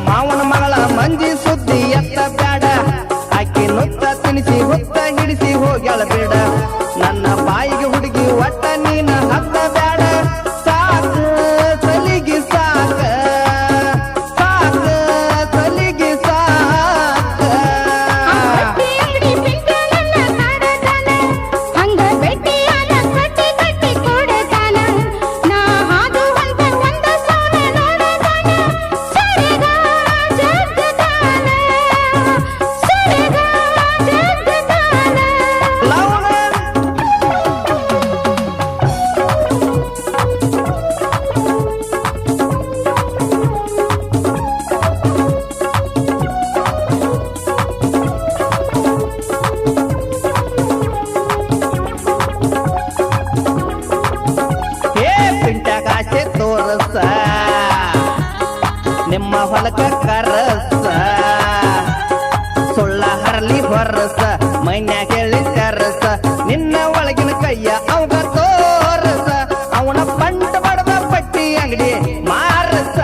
ಮಾವನ ಮಗಳ ಮಂಜಿ ಸುದ್ದಿ ಎತ್ತ ಬ್ಯಾಡ ಆಕಿ ನುತ್ತ ತಿನಿಸಿ ಹುತ್ತ ಹಿಡಿಸಿ ಹೋಗ್ಯಾಳ ಬೇಡ ನನ್ನ ಬಾಯಿಗೆ ಹುಡುಗಿ ಒಟ್ಟ ನೀನ ಹತ್ತ ಬ್ಯಾಡ ಸಾಕ ಸಲಿಗಿ ಸಾಕ ಸಾಕ ಸಲಿಗಿ ಸಾಕ ತೋರಸ ನಿಮ್ಮ ಹೊಲಕ ಕರಸ ಸುಳ್ಳ ಹರಲಿ ಹೊರಸ ಮೈನ್ಯಾಗ ಹೇಳಿ ಕರಸ ನಿನ್ನ ಒಳಗಿನ ಕೈಯ ಅವಾಗ ತೋರಸ ಅವನ ಪಂಡ ಬಡದ ಪಟ್ಟಿ ಅಂಗಡಿ ಮಾರಸ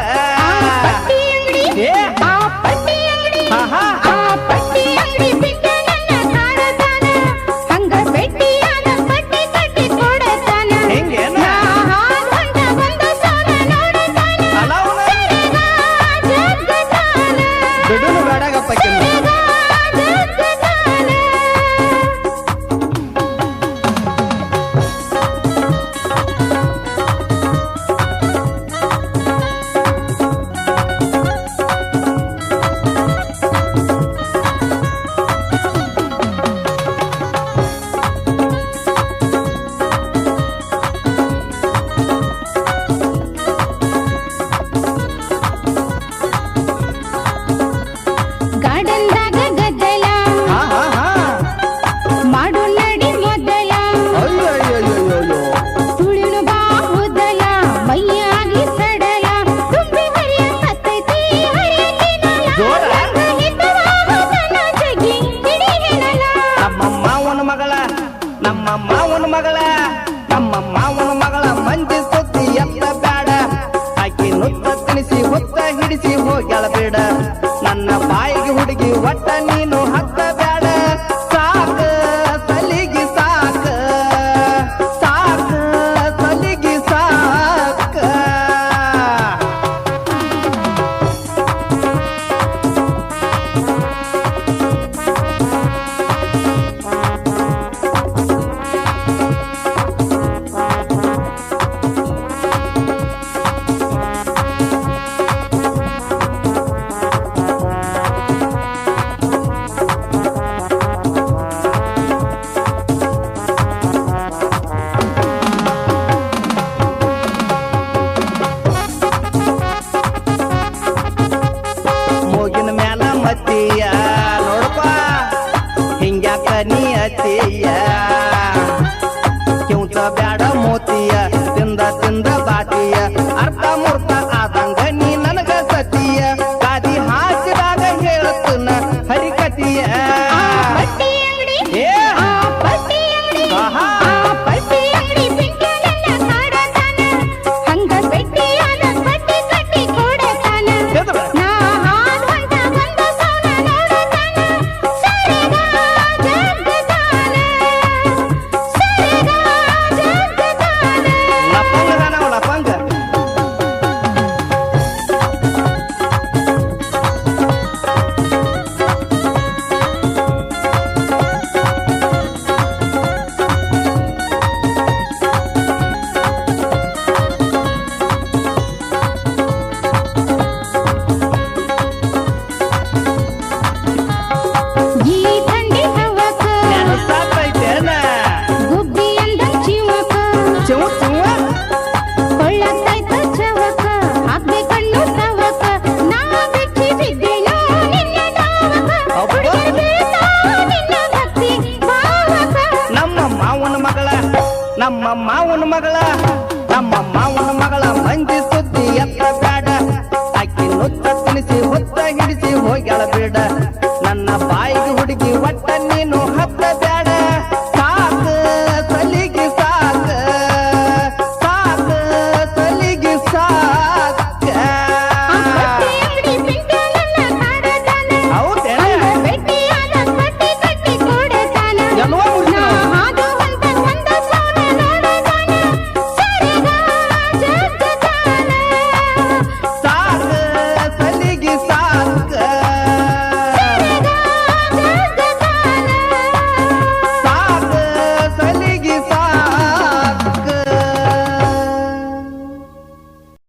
ನಮ್ಮ ಮಾವನ ಮಗಳ ಮಂಜಿ ಸುದ್ದಿ ಎತ್ತ ಬ್ಯಾಡ ಆಕಿ ನುತ್ತ ತಿನಿಸಿ ಹುತ್ತ ಹಿಡಿಸಿ ಹೋಗ್ಯಾಳ ಬೇಡ ನನ್ನ ಬಾಯಿಗೆ ಹುಡುಗಿ ಒಟ್ಟ ನೀನು ಹತ್ತ ಬ್ಯಾಡ ಸಾಕ ಸಲಿಗಿ ಸಾಕ ಸಾಕ ಸಲಿಗಿ ಸಾಕ ಮತ್ತಿಯ ನೋಡಪ್ಪ ಹಿಂಗ್ಯಾಕ ನೀ ಅತಿಯ ಕಿಂತ ಬ್ಯಾಡ ಮೋತಿಯ ತಿಂದ ತಿಂದ ಬಾಟಿಯ ಅರ್ಥ ಮೂರ್ತ ಆದಂಗ ನೀ ನನಗ ಸತಿಯ ಗಾದಿ ಹಾಸಿದಾಗ ಹೇಳತ್ತನ ಹರಿಕತಿಯ ನಮ್ಮ ಮಾವನ ಮಗಳ ಮಂಜಿ ಸುದ್ದಿ ಎತ್ತ